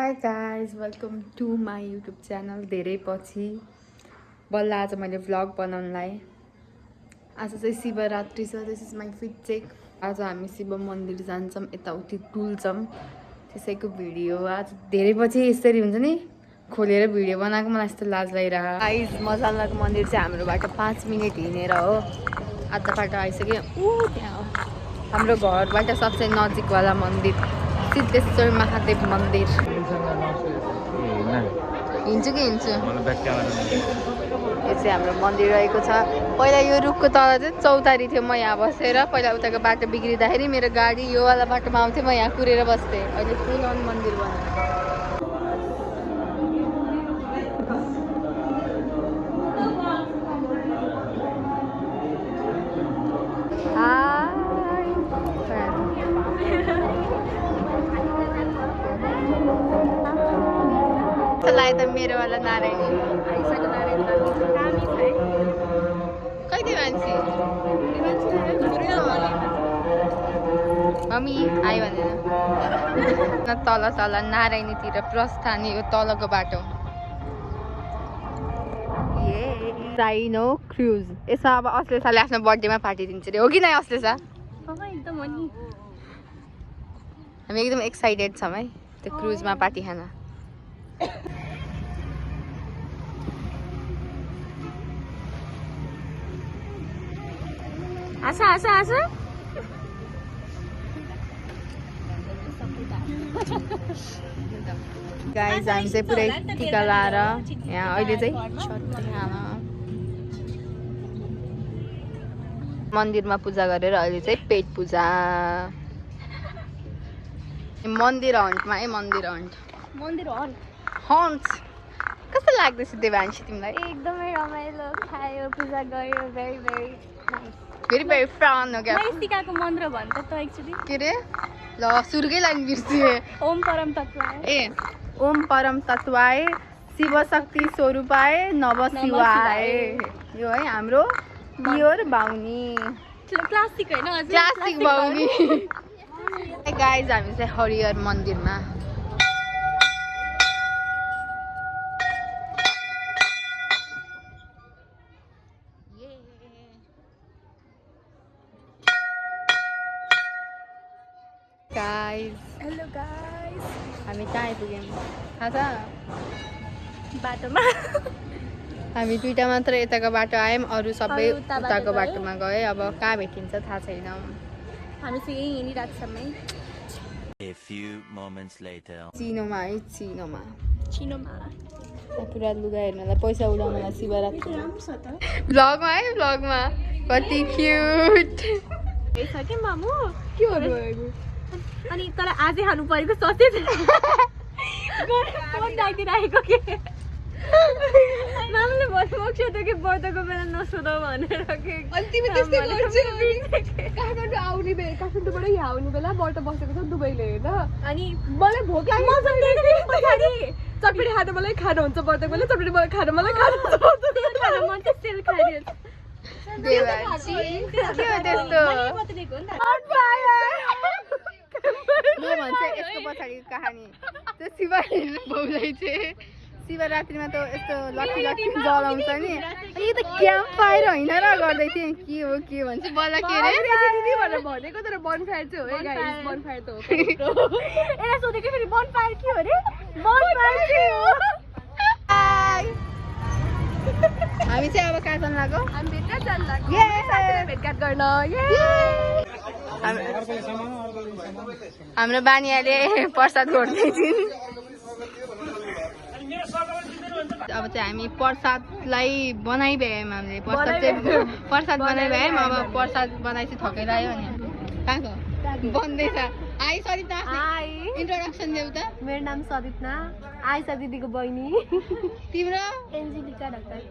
High guys welcome to my YouTube channel. धेरै पछि बल्ल आज मैले भ्लग बनाउनलाई। आज चाहिँ शिवरात्रि छ। This is my fit check. आज हामी शिव मन्दिर जान्छौँ, यताउति डुल्छौँ, त्यसैको भिडियो आज धेरै पछि यसरी हुन्छ नि खोलेर भिडियो बनाएको। मलाई यस्तो लाज लागिरहेको। गाइज मजालाको मन्दिर चाहिँ हाम्रोबाट 5 मिनट हिँडेर हो। आधा बाटो आइसक्यो। त्यहाँ हो हाम्रो घरबाट सबसे नजिकवाला मन्दिर सिद्धेश्वर महादेव मन्दिर। हिँड्छु कि हिँड्छु। यो चाहिँ हाम्रो मन्दिर रहेको छ। पहिला यो रुखको तल चाहिँ चौतारी थियो। म यहाँ बसेर पहिला उताको बाटो बिग्रिँदाखेरि मेरो गाडी योवाला बाटोमा आउँथ्यो, म यहाँ कुरेर बस्थेँ। अहिले फुल अन मन्दिर बनायो। त मेरो वाला नारायणी कहिले मान्छे मम्मी आयो भनेर तल तल नारायणीतिर प्रस्थान। यो तलको बाटो साइनो क्रुज। यसमा अब अस्लेसाले आफ्नो बर्थडेमा पार्टी दिन्छ अरे, हो कि नै अस्लेसा? हामी एकदम एक्साइटेड छौँ है त्यो क्रुजमा पार्टी खान। आशा आशा आशा गाइज हामी चाहिँ पुरै टिका लाएर यहाँ अहिले चाहिँ मन्दिरमा पूजा गरेर अहिले चाहिँ पेट पूजा। मन्दिर हन्टमा है, मन्दिर हन्ट हन्ट कस्तो लाग्दैछ देवांशी तिमीलाई? एकदमै रमाइलो, खायो, पूजा गर्यो, very very very very proud हो क्या। टिकाको मन्त्र भन्छ त एक्चुअली के रे? ल सुर्गै लाइन बिर्सिए। ओम परम तत्वाय। ओम परम तत्वाय शिव शक्ति स्वरूपाय नव शिवाय। यो है हाम्रो प्योर बाउनी, क्लासिक हैन, क्लासिक बाउनी। गाइज हामी चाहिँ हरिहर मन्दिरमा। हेलो गाइस, हामी कहाँ आइपुग्यौँ थाहा छ? बाटोमा हामी दुईटा मात्र यताको बाटो आयौँ, अरू सबै उताको बाटोमा गए। अब कहाँ भेटिन्छ थाहा छैन। हामी चाहिँ यही हिँडिरहेको छौँ है। A few moments later. चिनोमा है, चिनोमा पुरा लुगा हेर्नलाई, पैसा उडाउनलाई शिवरात्रि भ्लगमा है, भ्लगमा कति क्युट छ के मामु। के हो भएको? अनि तर आजै खानु परेको सोचेछ फोन राखिदिरहेको के मामुले भन्नुभएको थियो कि बर्दको बेला नसोधौ भनेर के। अनि तिमी त्यस्तै गर्छौ। काठमाडौँ आउने बेला, काठमाडौँबाट यहाँ आउने बेला बर्द बसेको छ दुबईले हेर्न। अनि मलाई भोक लाग्यो, चटपटी खानु मलाई खानु हुन्छ बर्दको बेला, चटपटी मलाई खानु मलाई खानु हुन्छ मन चाहिँ सेल खाइदियो। के हो त्यस्तो? म भन्छ यसको पछाडिको कहानी त्यो शिवरात्रि बाउलाई चाहिँ शिवरात्रिमा त यस्तो लक्ष्मी लक्ष्मी जलाउँछ नि। अनि यो त क्याम्प फायर होइन र गर्दै थिएँ। के हो के भन्छ बल्ल के रे दिदी भनेर भनेको, तर बनफायर चाहिँ हो है गाइस, बनफायर त हो। एला सोधेको फेरि बनफायर के हो रे? बनफायर के हो? हामी चाहिँ अब कहाँ जान लाग्यो? हामी भेट्न जान लाग्यो। भेटघाट गर्न। हाम्रो बानियाले प्रसाद गर्दै थिइन्। अब चाहिँ हामी प्रसादलाई बनाइभ्यायौँ। हामीले प्रसाद बनाइभ्यायौँ। अब प्रसाद बनाएपछि थकेर आयो अनि कहाँको बन्दैछ। हाई सरिता, हाई, इन्ट्रोडक्सन देऊ त। मेरो नाम सरिता, आइसा दिदीको बहिनी। तिम्रो? एन्जेलिका ढकाल।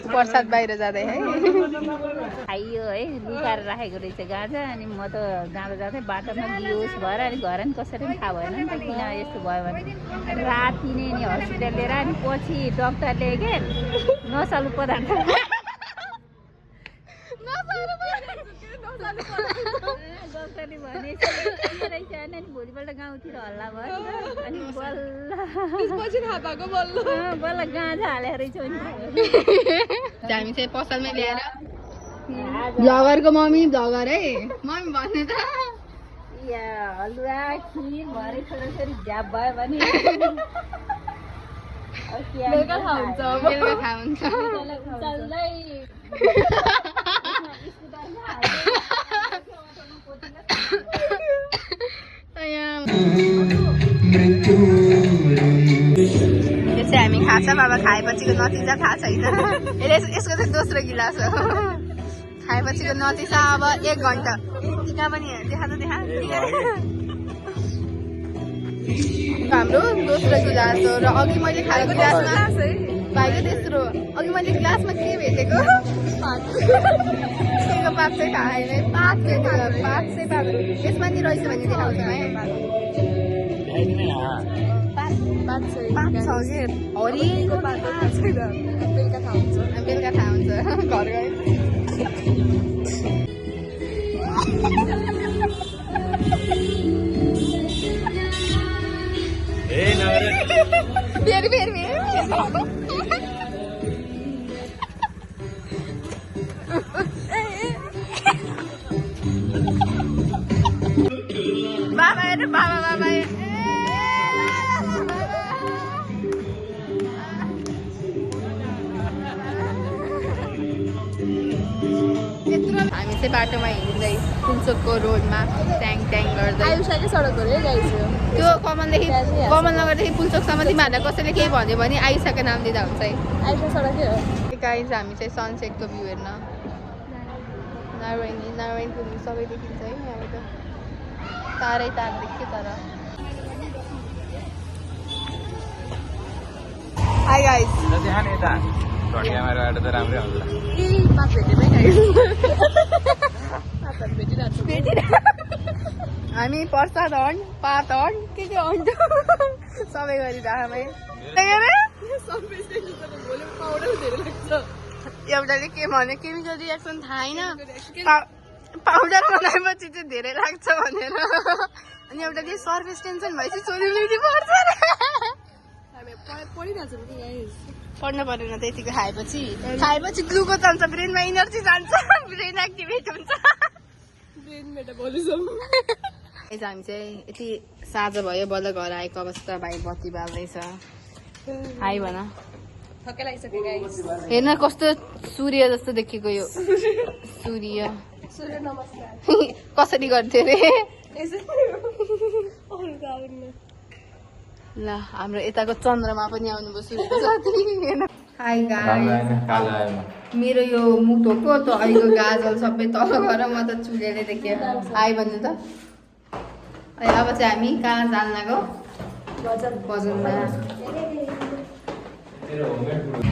प्रसाद बाहिर जाँदै है खाइयो है, लुकाएर राखेको रहेछ गाजा। अनि म त जाँदा जाँदै बाटोमा बिहोस भएर अनि घर नि कसरी पनि थाहा भएन नि त किन यस्तो भयो भने। राति नै नि हस्पिटल लिएर अनि पछि डक्टरले के नसालु पदार्थ डक्टरले भने के रहेछ अनि भोलिपल्ट गाउँतिर हल्ला भयो अनि बल्ल गाँजा हालेर रहेछ हामी चाहिँ पसलमै ल्याएर भ्लगरको मम्मी भ्लगर है मम्मी भन्नु त हलुवा खिर भरे छोराछोरी झ्याप भयो भने बेलुका थाहा हुन्छ यो चाहिँ हामी खाजा बाबा खाएपछिको नतिजा थाहा छैन यसको चाहिँ दोस्रो गिलास हो खाएपछिको नतिजा अब 1 घन्टा टिका पनि देखा हाम्रो दोस्रो गिलास हो र अघि मैले खाएको गिलासमा भाइको तेस्रो अघि मैले गिलासमा के भेटेको केको पात चाहिँ खाएन पात चाहिँ पात यसमा नि रहेछ भने देखाउँछ है पात छ कि हरिको पात छैन बेलुका थाहा हुन्छ घर गए फेरि बाबा हेर्नु बाबा हामी चाहिँ बाटोमा हिँड्दै पुल्चोकको रोडमा ट्याङ गर्दै आयुषाकै सडक हो रे गाइस त्यो कमलनगरदेखि पुल्चोकसम्म तिमीहरूलाई कसैले केही भन्यो भने आयुषाको नाम दिँदा हुन्छ है आयुषा सडकै हो गाइस हामी चाहिँ सनसेटको भ्यू हेर्न नारायण पुग्नु सबै देखिन्छ है यहाँबाट तारै तार देख्यो तर हाई गाइस क्यामेराबाट त राम्रै हुन्छ हामी प्रसाद हर्न पात हर्न के हर्न सबै गरिरहेको एउटाले के भन्यो केमिकल रियाक्सन थाहा छैन पाउडर बनाएपछि चाहिँ धेरै लाग्छ भनेर अनि एउटाले सर्भिस टेन्सन भएपछि सोल्युलिटी पर्छ पढ्नु परेन त्यतिको खाएपछि ग्लुकोज जान्छ ब्रेनमा इनर्जी जान्छ ब्रेन एक्टिभेट हुन्छ हामी चाहिँ यति साँझ भयो बल्ल घर आएको अवस्था भाइ बत्ती बाल्दैछ हाई भन हेर्न कस्तो सूर्य जस्तो देखेको यो सूर्य कसरी गर्थ्यो अरे ल हाम्रो यताको चन्द्रमा पनि आउनुभयो सूर्य हाई गाइस मेरो यो मुख ढोको त अहिलेको गाजल सबै तल गएर म त चुलेले देखेँ हाई भन्नु त अब चाहिँ हामी कहाँ जान लाग्यो बजारमा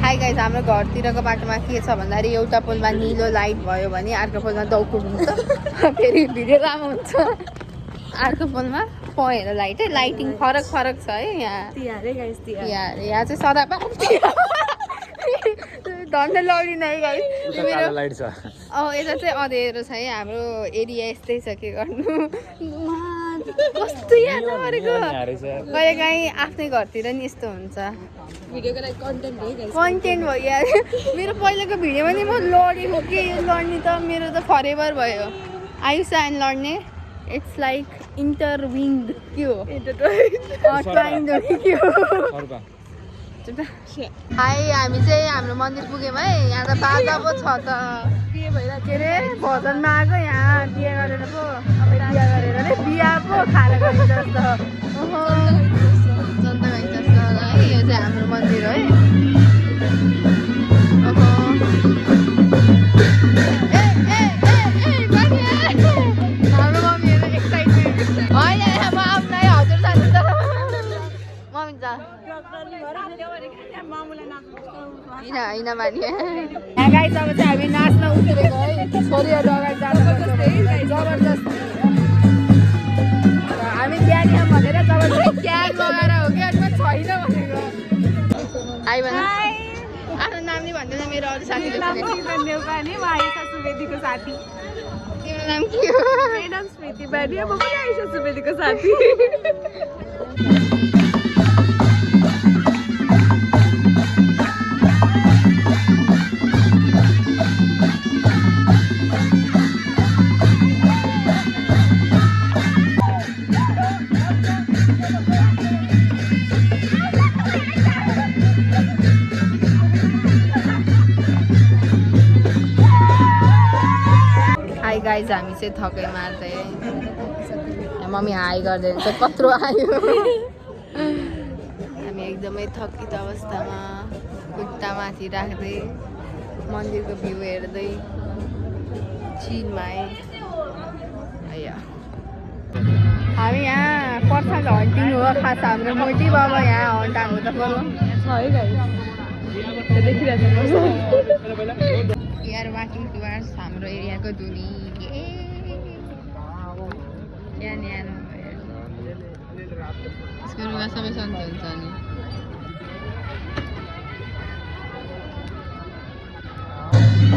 हाई गाइस हाम्रो घरतिरको बाटोमा के छ भन्दाखेरि एउटा पोलमा निलो लाइट भयो भने अर्को पोलमा दौकुर हुन्छ फेरि भिडियो राम्रो हुन्छ अर्को पोलमा पहेँलो लाइट है लाइटिङ फरक छ है यहाँ यहाँ चाहिँ सदा धन्दा लडिन है गाइस यता चाहिँ अँधेरो छ है हाम्रो एरिया यस्तै छ के गर्नु कस्तो याद गरेको कहिले काहीँ आफ्नै घरतिर नि यस्तो हुन्छ कन्टेन्ट भयो यार मेरो पहिलाको भिडियोमा नि म लडेको के लड्ने त मेरो त फरेभर भयो आयुषा एन्ड लड्ने इट्स लाइक इन्टरविङ्ड के हो हाई हामी चाहिँ हाम्रो मन्दिर पुग्यौँ है यहाँ त बाजा पो छ त के अरे भजनमा आएको यहाँ बिहा गरेर पो बिहा पो खाएर गइन्छ जस्तो जनता गइन्छ जस्तो है यो चाहिँ हाम्रो मन्दिर है हाम्रो मम्मीहरू एक्साइटेड होइन म आउँदै हजुर जानु त मम्मी जा होइन माने यहाँ गाई अब चाहिँ हामी नाच्न उत्रेको है छोरीहरू अगाडि जानुपर्छ जबरजस्त हामी क्याग भनेर जबरजस्त क्याग लगाएर हो कि अनि छैन भनेको हाई भन आफ्नो नाम नि भन्दैन मेरो अरू साथीको नेपाली सुवेदीको साथी तिम्रो मेरो नाम के हो? मेरो नाम स्मृति बानिया, म पनि आइसा सुवेदीको साथी। हाई गाइज, हामी चाहिँ थकै मार्दै मम्मी हाई गर्दै हुन्छ कत्रो आयो। हामी एकदमै थकित अवस्थामा खुट्टा माथि राख्दै मन्दिरको भ्यू हेर्दै चिनमा आयो। हामी यहाँ पर्साको हन्टिङ हो खास हाम्रो मोटी बाबा यहाँ हन्टाङ हो त बरु है गाइस, देखिरहेको छ। यार वाकिङ टुवर्ड्स हाम्रो एरियाको दुनी यसको रुवा सबै सन्चो हुन्छ नि।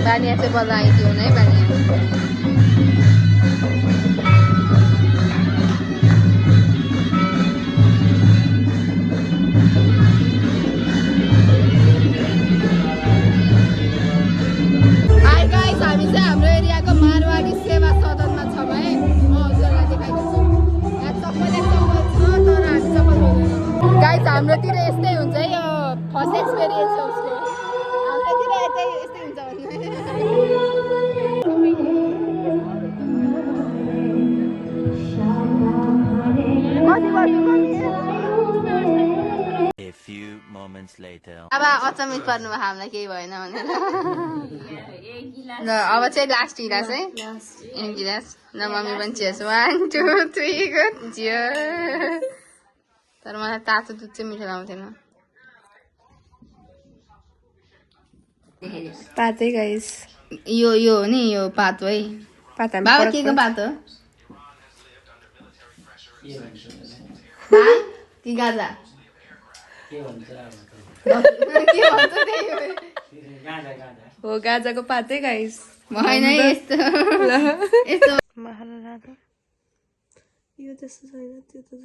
बानिया चाहिँ बल्ल आइदियो है बानिया। हामी चाहिँ हाम्रो एरियाको मारवाडी सेवा सदनमा छौँ है। म हजुरलाई देखाइदिन्छु। यहाँ चप्पलै चप्पल छ तर हामी चप्पल खोल्दैनौँ। गाइस हाम्रोतिर यस्तै हुन्छ है, यो फर्स्ट एक्सपिरियन्स हो उसको। हाम्रोतिर यस्तै हुन्छ A few moments later. अब अचम्मित पर्नु भयो, हामीलाई केही भएन भनेर। ल अब चाहिँ लास्ट गिलास है, एक गिलास। ल मम्मी पनि चियर्स, 1 2 3 गुड चियर्स। तर मलाई तातो दुध चाहिँ मिठो लाउँथेन। पातै गाइस, यो हो नि, यो पातो है। पात बाबा के को पातो? भाङ कि गाजा? के भन्छ त्यही हो, गाजाको पातै गाइस। होइन यस्तो यस्तो यो त्यस्तो छैन, त्यो त छ।